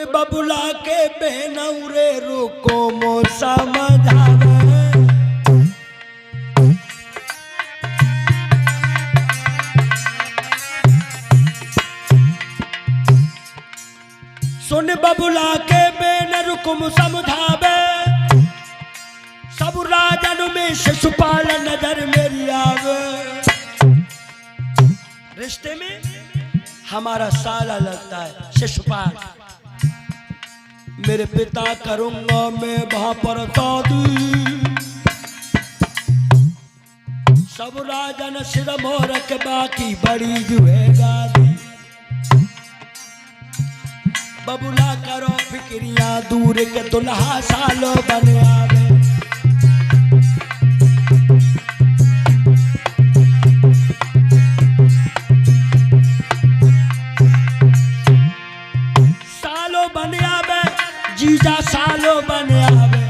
बबुला के बेनौरे रुको मो समझावे। सुन बबुला के बेन रुकुम समझावे। सब राजन में शिशुपाल नजर मेरी आवे। रिश्ते में हमारा साला लगता है शिशुपाल। मेरे पिता करूंगा मैं वहां पर दादी। सब राजन सिर मोर के बाकी बड़ी जुएगा। बबुला करो फिक्रिया दूर के दुल्हा सालो बन आवे। जीजा सालो बन आवे।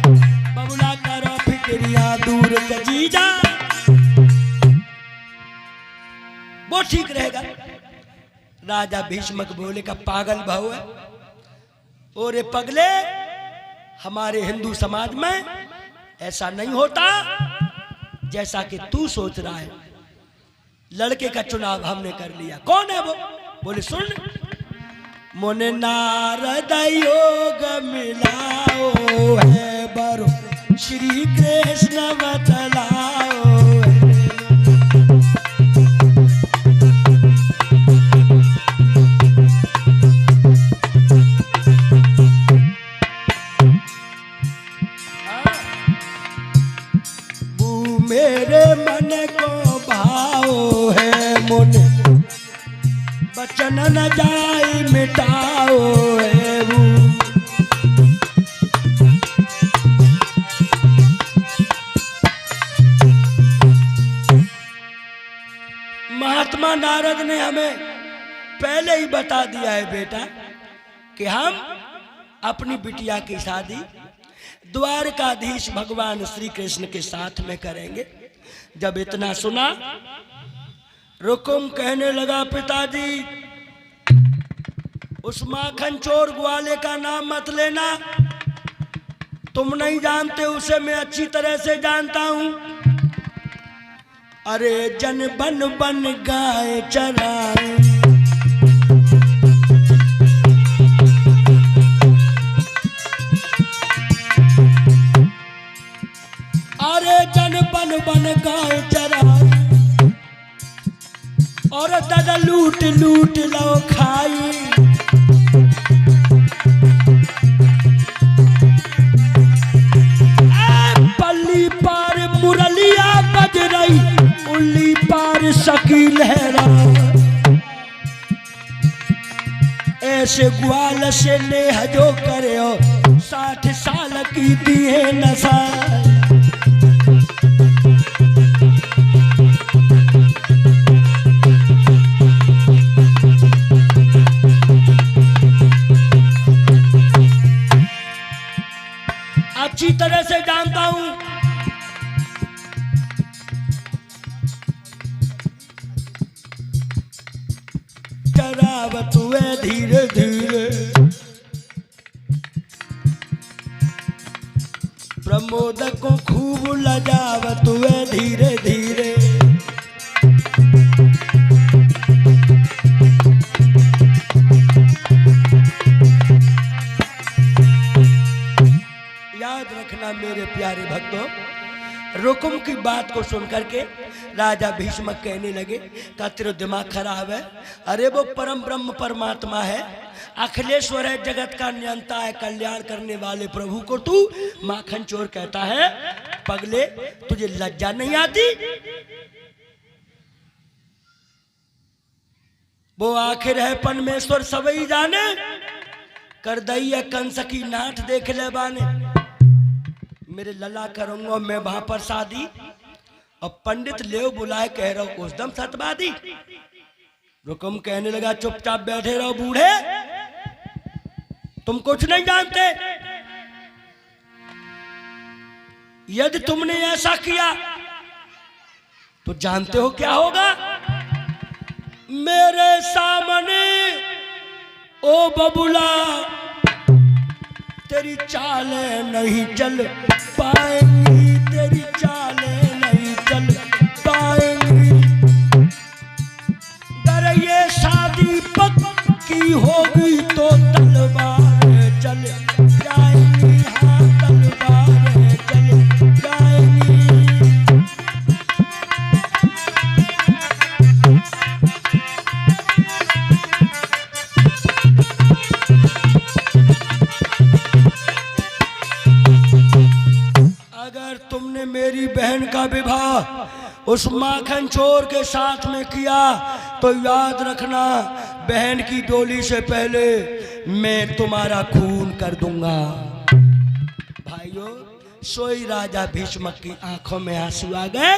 बबुला करो फिक्रिया दूर के जीजा। वो ठीक रहेगा। राजा भीष्मक बोले का पागल भाव है। और ये पगले हमारे हिंदू समाज में ऐसा नहीं होता जैसा कि तू सोच रहा है। लड़के का चुनाव हमने कर लिया। कौन है वो? बोले सुन। मोने नारद योग मिलाओ है बरो श्री कृष्ण बतलाओ वो मेरे मन को भाओ है। मोने बचन न जाए मिटाओ है वो। महात्मा नारद ने हमें पहले ही बता दिया है बेटा कि हम अपनी बिटिया की शादी द्वारकाधीश भगवान श्री कृष्ण के साथ में करेंगे। जब इतना सुना रुकुम कहने लगा पिताजी उस माखन चोर ग्वाले का नाम मत लेना। तुम नहीं जानते उसे मैं अच्छी तरह से जानता हूं। अरे जन बन बन गाय चराए। अरे जन बन बन गाय चराए। और दादा लूट लूट लो खाई। पल्ली पार मुरलिया बज रही। उल्ली पार सकी लहरा। ऐसे ग्वाल से नेह जो करे हो 60 साल की दिए नशा। अच्छी तरह से जानता हूं। चरावत हुए धीरे धीरे। प्रमोद को खूब लजावत हुए धीरे धीरे। याद रखना मेरे प्यारे भक्तों, रुकुम की बात को सुनकर के राजा भीष्मक कहने लगे का तेरा दिमाग खराब है। अरे वो परम ब्रह्म परमात्मा है, अखिलेश्वर है, जगत का नियंता है, कल्याण करने वाले प्रभु को तू माखन चोर कहता है। पगले तुझे लज्जा नहीं आती? वो आखिर है परमेश्वर सबई जाने। कर दई है कंस की नाट देख ले बाने। मेरे लला करूंगा मैं वहां पर शादी। और पंडित ले बुलाए कह रहा हूं उस दम सतवादी। रुकुम कहने लगा चुपचाप बैठे रहो बूढ़े, तुम कुछ नहीं जानते। यदि तुमने ऐसा किया तो जानते हो क्या होगा। मेरे सामने ओ बबुला तेरी चालें नहीं चल पाएंगी, तेरी चालें नहीं चल पाएंगी। अगर ये शादी पक्की होगी तो तलवार चल जाएंगी, हाँ तलवार चल जाएंगी। अगर तुमने मेरी बहन का विवाह उस माखन चोर के साथ में किया तो याद रखना, बहन की डोली से पहले मैं तुम्हारा खून कर दूंगा। भाइयों, सोई राजा भीष्मक की आंखों में आंसू आ गए,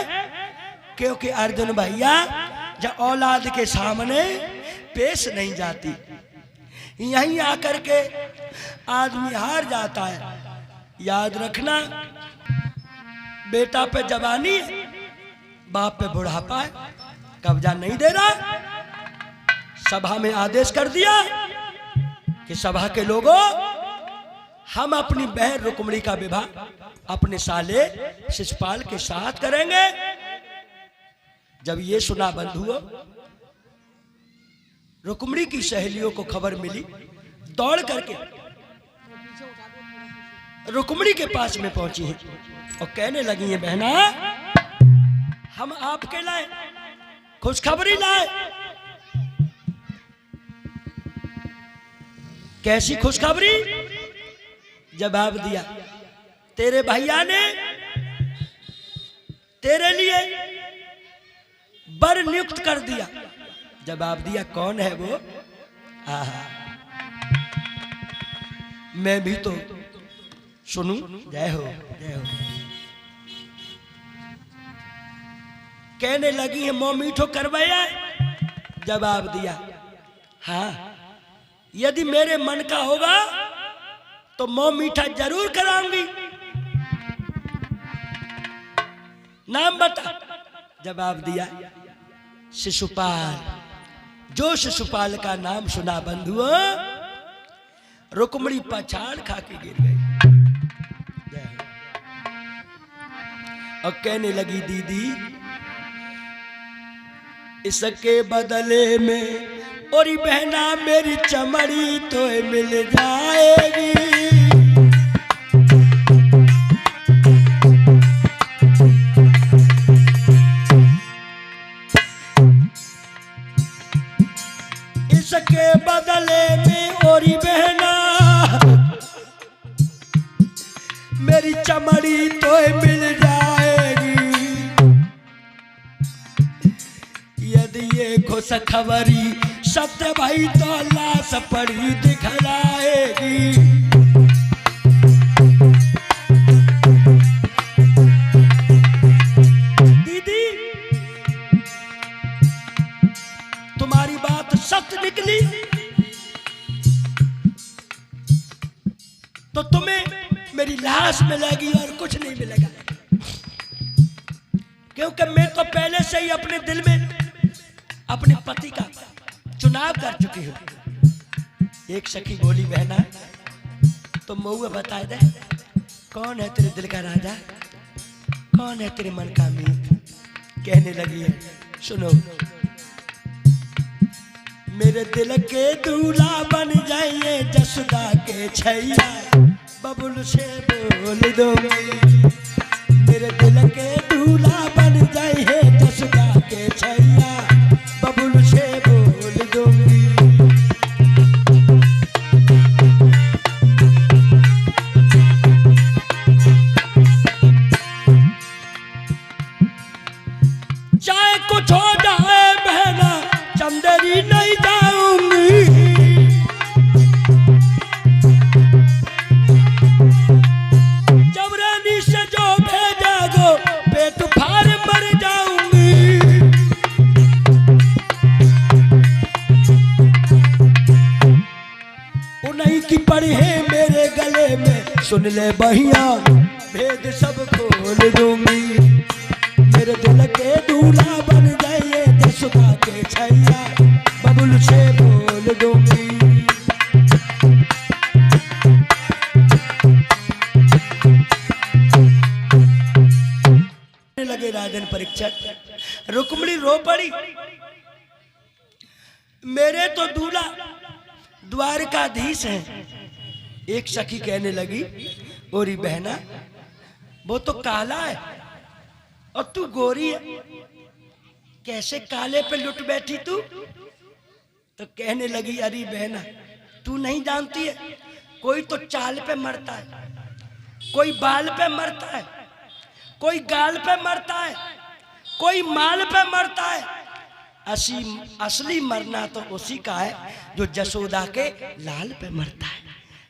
क्योंकि अर्जुन भैया जब औलाद के सामने पेश नहीं जाती, यहीं आकर के आदमी हार जाता है। याद रखना, बेटा पे जवानी है, बाप पे बुढ़ापा है, कब्जा नहीं दे रहा। सभा में आदेश कर दिया कि सभा के लोगों, हम अपनी बहन रुक्मिणी का विवाह अपने साले शिशुपाल के साथ करेंगे। जब ये सुना बंधुओं, रुक्मिणी की सहेलियों को खबर मिली, दौड़ करके रुक्मिणी के पास में पहुंची है और कहने लगी है, बहना हम आपके लाए खुशखबरी लाए। कैसी खुशखबरी? जवाब दिया, तेरे भैया ने तेरे लिए वर नियुक्त कर दिया। जवाब दिया, कौन है वो? आहा, मैं भी तो सुनूं। जय हो, जय हो। कहने लगी है, मोह मीठो करवाया? जवाब दिया, हाँ, यदि मेरे मन का होगा तो मोह मीठा जरूर कराऊंगी। नाम बता। जवाब दिया, शिशुपाल। जो शिशुपाल का नाम सुना बंधुओं, रुक्मिणी पछाड़ खा के गिर गई और कहने लगी, दीदी इसके बदले में और बहना मेरी चमड़ी तो मिल जाएगी। इसके बदले में और बहना मेरी चमड़ी तो मिल जाएगी। यदि ये खुशखबरी सत्य भाई तो लाश पड़ी दिखलाएगी। दीदी तुम्हारी बात सत्य निकली तो तुम्हें मेरी लाश मिलेगी और कुछ नहीं मिलेगा, क्योंकि मैं तो पहले से ही अपने दिल में अपने पति का चुनाव कर चुकी हूं। एक सखी बोली, बहना तो मऊआ बता दे, कौन है तेरे दिल का राजा, कौन है तेरे मन का मीत? कहने लगी है, सुनो, मेरे दिल के दूल्हा बन जाइए जसुदा के छैया, बबुल से बोल दो। मेरे दिल के दूल्हा बन जाइए जसुदा के छैया, बबुल से बोल दूंगी। चाहे कुछ हो जाए बहना, चंदेरी नहीं जाऊंगी। जबरानी से जो भेजा गो पेट फाड़ मर जाऊंगी। उन्हीं की पड़ी है मेरे गले में, सुन ले बहिया भेद सब खोल दूंगी। मेरे दिल के दूल्हा बन जाइए जसुदा के छैया, बबुल से बोल दूंगी। दिन परीक्षा। रुक्मिणी रो पड़ी। मेरे तो दूल्हा द्वारकाधीश हैं। एक सखी कहने लगी, ओरी बहना वो तो काला है और तू गोरी है, कैसे काले पे लुट बैठी तू? तो कहने लगी, अरे बहना तू नहीं जानती है, कोई तो चाल पे मरता है, कोई बाल पे मरता है, कोई गाल पे मरता है, कोई माल पे मरता है। असली मरना तो उसी का है जो जसोदा के लाल पे मरता है।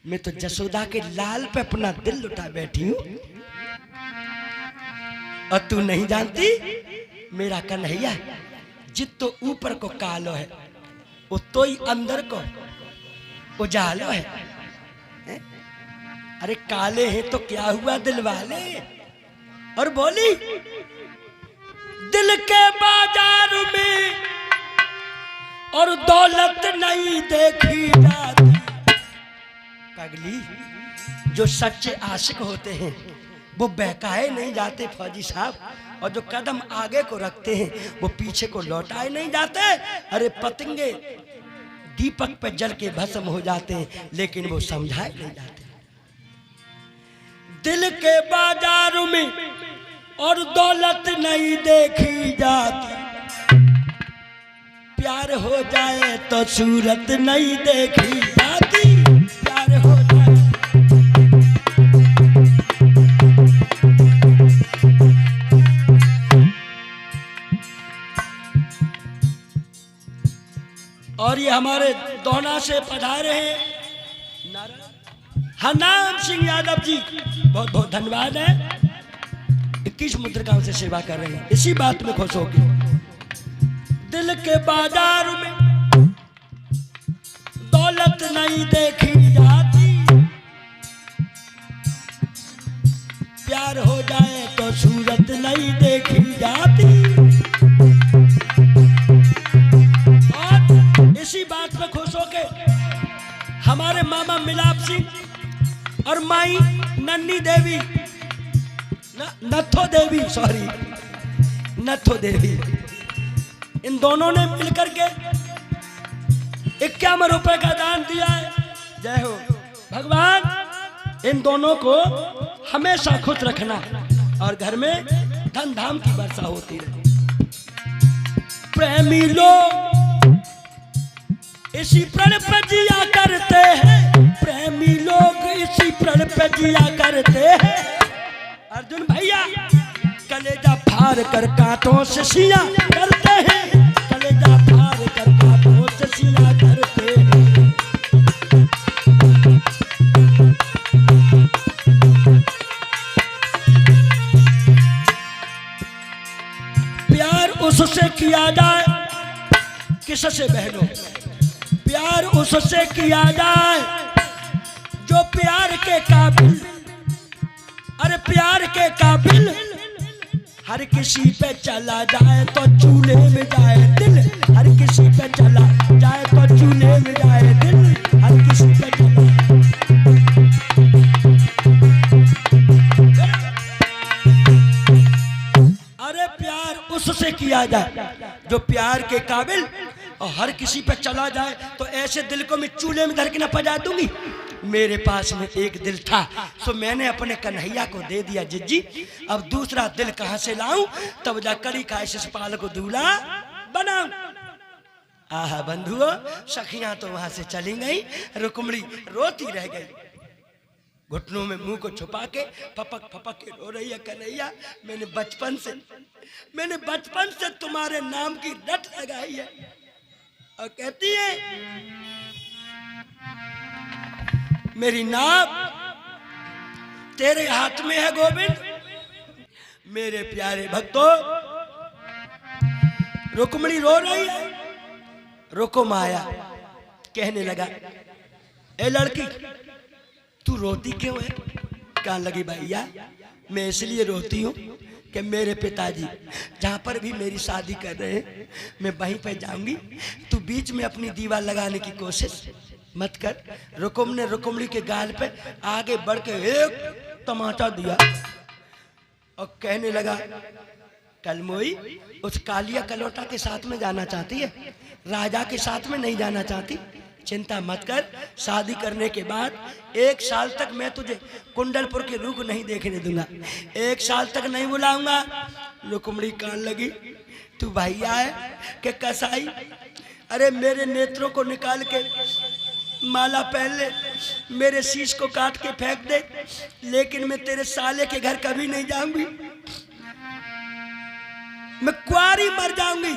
मैं तो जसोदा के लाल पे अपना दिल लुटा बैठी हूं और तू नहीं जानती मेरा कन्हैया जितो ऊपर को कालो है वो तो ही अंदर को उजालो है। अरे काले हैं तो क्या हुआ दिल वाले? और बोली, दिल के बाजार में और दौलत नहीं देखी जाती। पगली, जो सच्चे आशिक होते हैं वो बहकाए नहीं जाते फौजी साहब, और जो कदम आगे को रखते हैं वो पीछे को लौटाए नहीं जाते। अरे पतंगे दीपक पे जल के भस्म हो जाते हैं लेकिन वो समझाए नहीं जाते। दिल के बाजार में और दौलत नहीं देखी जाती, प्यार हो जाए तो सूरत नहीं देखी जाती। प्यार हो जाए और ये हमारे दोहना से पधारे हैं हरनाम सिंह यादव जी, बहुत बहुत धन्यवाद है। 21 मुद्रिकाओं से सेवा कर रहे हैं, इसी बात में खुश होगी। दिल के बाजार में दौलत नहीं देखी जाती, प्यार हो जाए तो सूरत नहीं देखी जाती। और इसी बात में खुश होके हमारे मामा मिलाप सिंह और माई नन्नी देवी, नथो देवी, सॉरी नथो देवी, इन दोनों ने मिलकर के 51 रुपए का दान दिया है। जय हो भगवान, इन दोनों को हमेशा खुश रखना और घर में धन धाम की वर्षा होती रहे। प्रेमी लोग इसी प्रण पे जिया करते हैं, प्रेमी लोग इसी प्रण पे जिया करते हैं। अर्जुन भैया कलेजा फाड़ कर कांटों से सिया करते हैं, कलेजा फाड़ कर कांटों से सिया करते हैं। प्यार उससे किया जाए, किससे बहनों? प्यार उससे किया जाए जो प्यार के काबिल, अरे प्यार के काबिल। हर किसी पे चला जाए तो चूल्हे में जाए दिल, हर किसी पे चला जाए तो चूल्हे में जाए दिल, हर किसी पे चला। अरे प्यार उससे किया जाए जो प्यार के काबिल, और हर किसी पे चला जाए तो ऐसे दिल को मैं चूल्हे में धर के न पजा दूंगी। मेरे पास में एक दिल था तो मैंने अपने कन्हैया को दे दिया जिज्जी, अब दूसरा दिल कहां से लाऊं? तब जा कड़ी का शिषपाल को दूल्हा बनाऊं। आहा बंधुओं, सखियां तो वहां से चली गई, रुक्मिणी रोती रह गई, घुटनों में मुंह को छुपा के फपक फपक के रो रही है। कन्हैया, मैंने बचपन से तुम्हारे नाम की रट लगाई है। और कहती है, मेरी नाव तेरे हाथ में है गोविंद। मेरे प्यारे भक्तों, रुक्मिणी रो रही है। रुको माया कहने लगा, ए लड़की तू रोती क्यों है? कहने लगी, भैया मैं इसलिए रोती हूँ कि मेरे पिताजी जहाँ पर भी मेरी शादी कर रहे हैं मैं वहीं पे जाऊंगी, तू बीच में अपनी दीवार लगाने की कोशिश मत कर। रुकुम ने रुक्मिणी के गाल पे आगे बढ़ के एक तमाचा दिया और कहने लगा, कलमोई उस कालिया कलोटा के साथ में जाना चाहती है, राजा के साथ में नहीं जाना चाहती। चिंता मत कर, शादी करने के बाद 1 साल तक मैं तुझे कुंडलपुर के रुख नहीं देखने दूंगा, 1 साल तक नहीं बुलाऊंगा। रुक्मणी कान लगी, तू भैया है कि कसाई? अरे मेरे नेत्रों को निकाल के माला पहन ले, मेरे शीश को काट के फेंक दे, लेकिन मैं तेरे साले के घर कभी नहीं जाऊंगी। मैं कुंवारी मर जाऊंगी,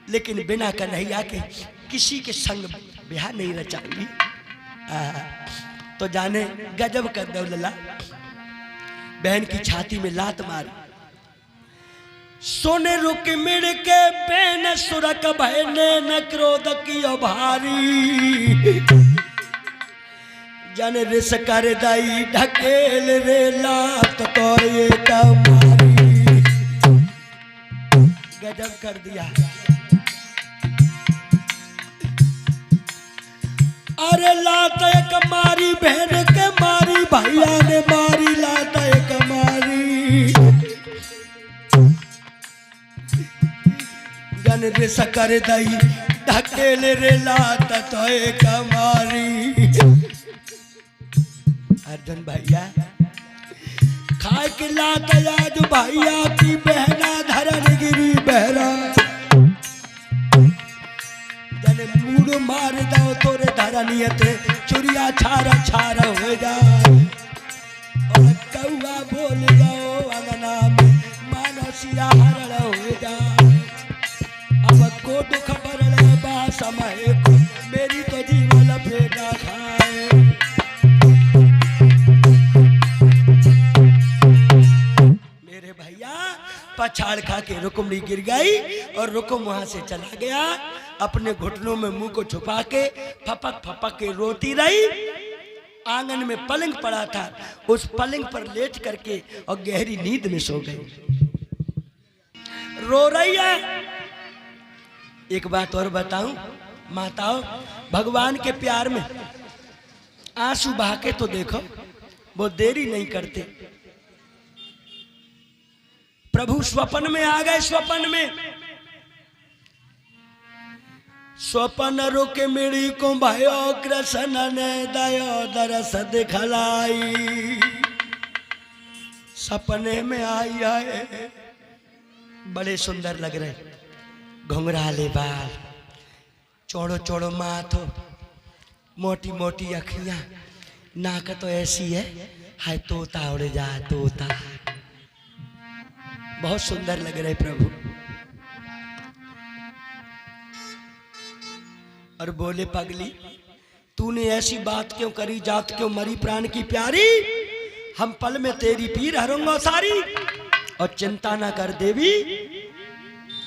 लेकिन बिना कन्हैया के किसी के संग ब्याह नहीं रचाऊंगी। तो जाने गजब कर दो लला। बहन की छाती में लात मारी, सोने रुक मिड़ के बेन सुरक भयने न क्रोध की भारी, जन रिस कर दाई ढकेल रे लात तो ये कमारी। गजब कर दिया। अरे लात एक मारी, बहन के मारी, भैया ने मारी, लात एक मारी। जन रिस कर दई ढकेल रे लात तो एक मारी। अर्जुन भैया खाए के लात आज भैया की बहना धरन गिरी बहरा, जन मूड मार दो तोरे धरनियत चुरिया छारा छारा हो जाए। और कौआ बोल जाओ अंगना में मानो सिया हरण हो जाए। अब को दुख बरले बा समय को मेरी तो जीवन फेटा खाए। मेरे भैया पछाड़ खा के रुक्मणी गिर गई और रुकुम वहां से चला गया। अपने घुटनों में मुंह को छुपा के फपक फपक के रोती रही। आंगन में पलंग पड़ा था, उस पलंग पर लेट करके और गहरी नींद में सो गई। रो रही है। एक बात और बताऊं माताओं, भगवान के प्यार में आंसू बहा के तो देखो, वो देरी नहीं करते। प्रभु स्वप्न में आ गए। स्वप्न रुक मिड़ी को भयो कृष्ण ने दयो दरस दिखलाई। सपने में आई आए, बड़े सुंदर लग रहे, घुंघराले बाल, चौड़ो चौड़ो माथो, मोटी मोटी अखियां, नाक तो ऐसी है हाय तोता उड़ जा तोता। बहुत सुंदर लग रहे प्रभु। और बोले पगली तूने ऐसी बात क्यों करी, जात क्यों मरी प्राण की प्यारी। हम पल में तेरी पीर हरूंगा सारी, और चिंता ना कर देवी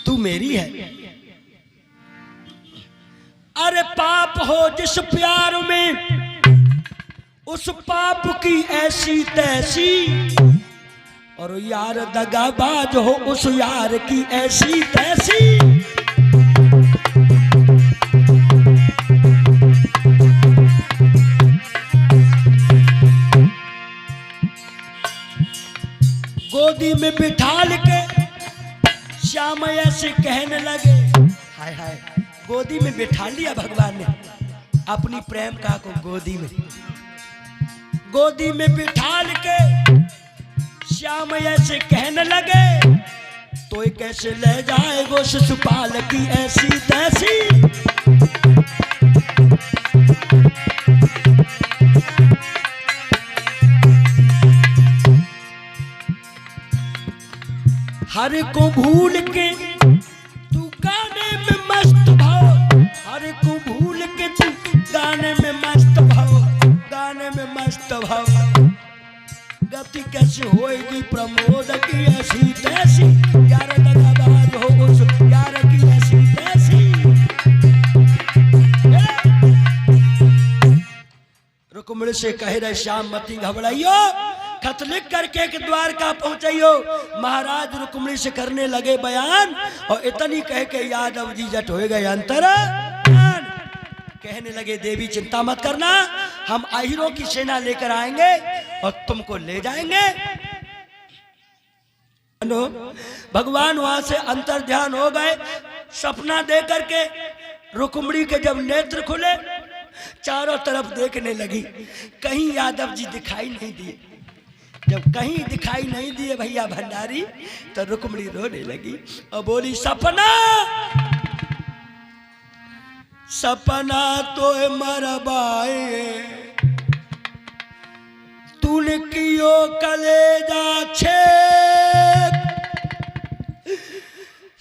तू मेरी है। अरे पाप हो जिस प्यार में, उस पाप की ऐसी तैसी, और यार दगाबाज हो उस यार की ऐसी तैसी। गोदी में बिठाल के श्याम ऐसे कहने लगे, हाय हाय, गोदी में बिठा लिया भगवान ने अपनी प्रेम का को। गोदी में बिठाल के श्याम ऐसे कहने लगे, तो कैसे ले जाएगो शिशुपाल की ऐसी तैसी। हर को भूल के तू गाने में मस्त भाव, हर को भूल के तू गाने में मस्त भाव, गाने में मस्त भाव। गति कैसे होएगी प्रमोद की ऐसी तैसी, यार दगाबाज हो उस यार की ऐसी तैसी। रुक्मणी से कह रहे श्याम मती घबराइयो, खत लिख करके एक द्वारका पहुंचाइयो। महाराज रुक्मणी से करने लगे बयान, और इतनी कह के यादव जी जट हो गए अंतर। कहने लगे देवी चिंता मत करना, हम अहिरों की सेना लेकर आएंगे और तुमको ले जाएंगे। भगवान वहां से अंतर ध्यान हो गए। सपना दे करके रुक्मिणी के जब नेत्र खुले, चारों तरफ देखने लगी, कहीं यादव जी दिखाई नहीं दिए। जब कहीं दिखाई नहीं दिए भैया भंडारी, तो रुक्मिणी रोने लगी और बोली, सपना सपना तो मरबाए, तूने कियो कलेजा छेद,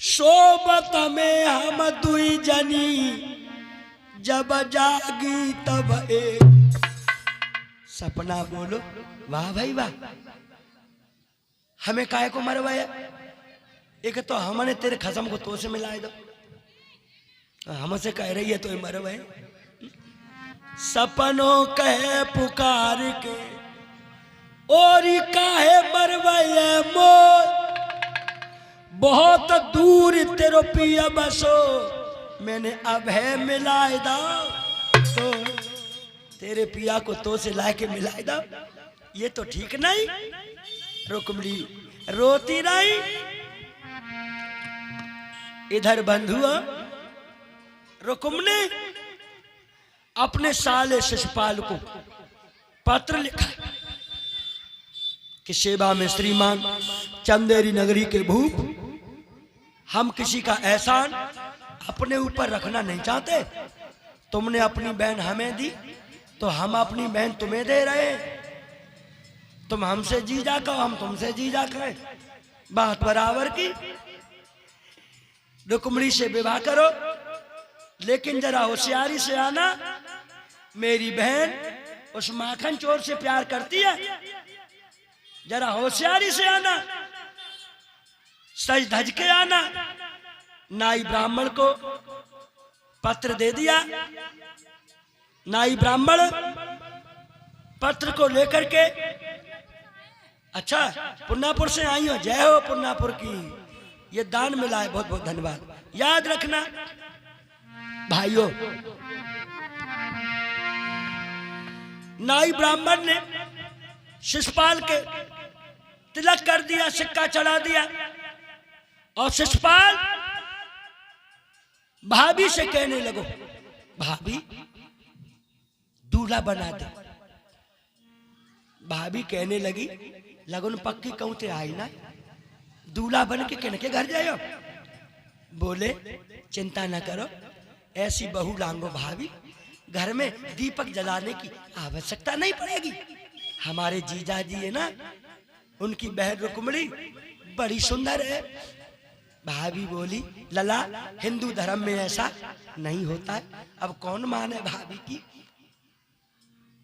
सोबत में हम दुई जनी, जब जागी तब एक। सपना बोलो, वाह भाई वाह, हमें काहे को मरवाया? एक तो हमने तेरे खसम को तो से मिलाए दो, हमसे कह रही है तो मरवाए। सपनों कहे पुकार के, और काहे मरवाए मोर, बहुत दूर तेरो पिया बसो, मैंने अब है मिलाए दो, तो तेरे पिया को तो से ला के मिलाए दो। ये तो ठीक नहीं। रुक्मिणी रोती रही। इधर बंधुआ रुक्मिणी अपने साले शिशुपाल को पत्र लिखा कि सेवा में श्रीमान चंदेरी नगरी के भूप, हम किसी का एहसान अपने ऊपर रखना नहीं चाहते। तुमने अपनी बहन हमें दी, तो हम अपनी बहन तुम्हें दे रहे हैं। तुम हमसे जीजा कहो, हम तुमसे जीजा कहें, बात बराबर की। रुक्मिणी से विवाह करो, लेकिन जरा होशियारी से आना। मेरी बहन उस माखन चोर से प्यार करती है, जरा होशियारी से आना, सज धज के आना। नाई ब्राह्मण को पत्र दे दिया। नाई ब्राह्मण पत्र को लेकर के, अच्छा पुन्नापुर से आई हो, जय हो पुन्नापुर की, ये दान मिला है, बहुत बहुत धन्यवाद। याद रखना भाइयों, नाई ब्राह्मण ने शिशुपाल के तिलक कर दिया, सिक्का चढ़ा दिया, और शिशुपाल भाभी से कहने लगो, भाभी दूल्हा बना दे। भाभी कहने लगी, लगन पक्की कहूं ते आई ना, दूल्हा बन के किनके घर जाओ। बोले, चिंता न करो, ऐसी बहू लांगो भाभी, घर में दीपक जलाने की आवश्यकता नहीं पड़ेगी। हमारे जीजा जी है ना, उनकी बहन रुक्मिणी बड़ी सुंदर है। भाभी बोली, लला हिंदू धर्म में ऐसा नहीं होता है, अब कौन माने भाभी की।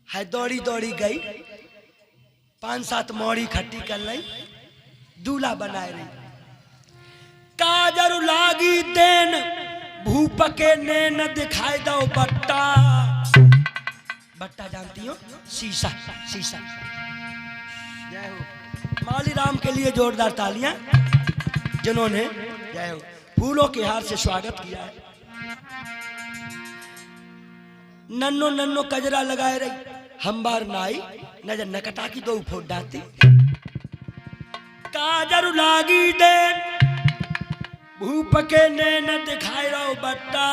है दौड़ी दौड़ी गई, 5-7 मौड़ी खट्टी कर ली, दूल्हा बनाए रही। काजर लागी देन, भूप के नैन दिखाई दो बट्टा। बट्टा जानती हो, शीशा, शीशा। जय हो। माली राम के लिए जोरदार तालियां, जिन्होंने जय हो फूलों के हार से स्वागत किया है। नन्नो नन्नो कजरा लगाए रही, हम बार नाई नजर नकटा की दो फोड़ डालती। काजर लागी दे, भूप के नैन दिखाई रहो बट्टा।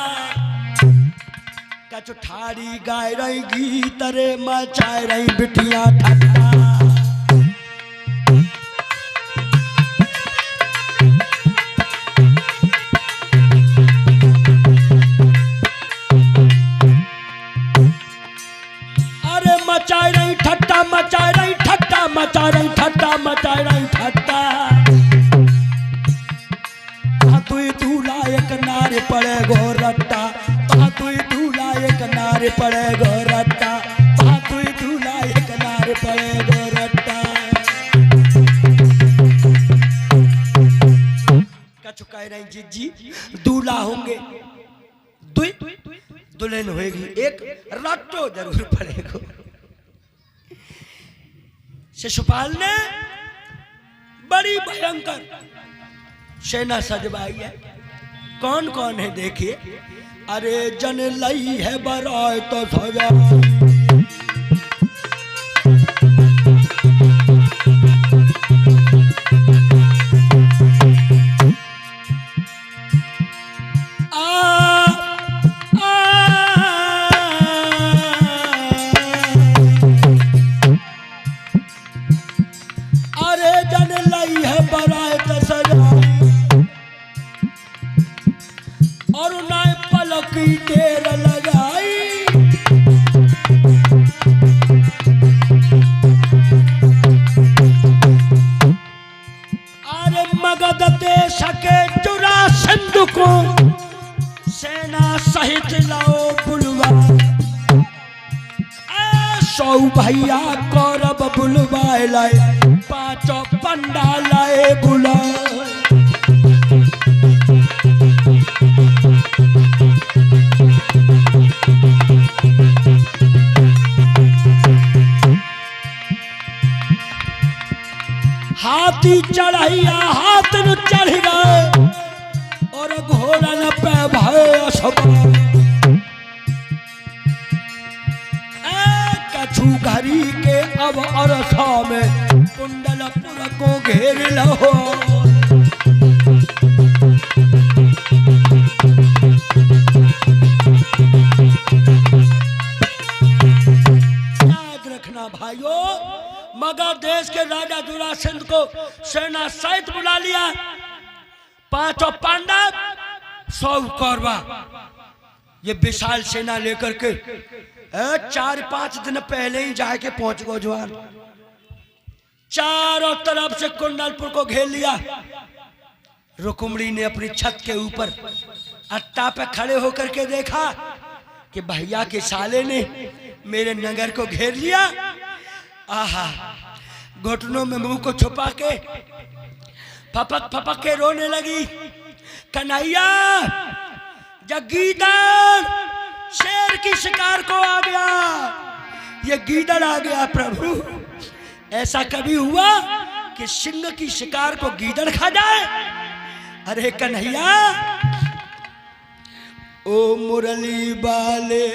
कचुठारी गाय रही गीत रे, मचाए रही बिटिया ठट्टा। अरे मचाए रही ठट्टा, मचाए रही ठट्टा, मचा रही ठट्टा, मचाए रही ठट्टा। तुई दूल्हा एक नारे पड़े गो रट्टा, तुई दूल्हा एक नारे पड़े गो रट्टा, तुई दूल्हा एक नारे पड़े गो रट्टा। कछु कह रही जीजी, दूल्हा होंगे दुई, दुल्हन होगी एक, रट्टो जरूर पड़ेगा। शिशुपाल ने बड़ी भयंकर सेना सजवाई है। कौन कौन है देखिए। अरे जन लई है बराय तो सजा, को सेना सहित लाओ बुलवा, सौ भैया कौरव बुलवाए लाए, पांचों पंडा लाए बुला। हाथी चढ़ैया हाथ न चढ़ गए और घोड़ा न पे भय सवार। कछु घरी के अब अरसा में कुंडलपुर को घेर लो। याद रखना भाइयों, मगध देश के राजा दुरासिंध को सेना सहित बुला लिया, पांचों पांडव 100 कौरवा, ये विशाल सेना लेकर के 4-5 दिन पहले ही जाके पहुंच गो जवान। चारों तरफ से कुंडलपुर को घेर लिया। रुकुमड़ी ने अपनी छत के ऊपर अट्टा पे खड़े होकर के देखा कि भैया के साले ने मेरे नगर को घेर लिया। आहा, घुटनों में मुंह को छुपा के फपक फपक के रोने लगी। कन्हैया, गीदड़ शेर की शिकार को आ गया, ये गीदड़ आ गया प्रभु। ऐसा कभी हुआ कि सिंह की शिकार को गीदड़ खा जाए? अरे कन्हैया, ओ मुरली वाले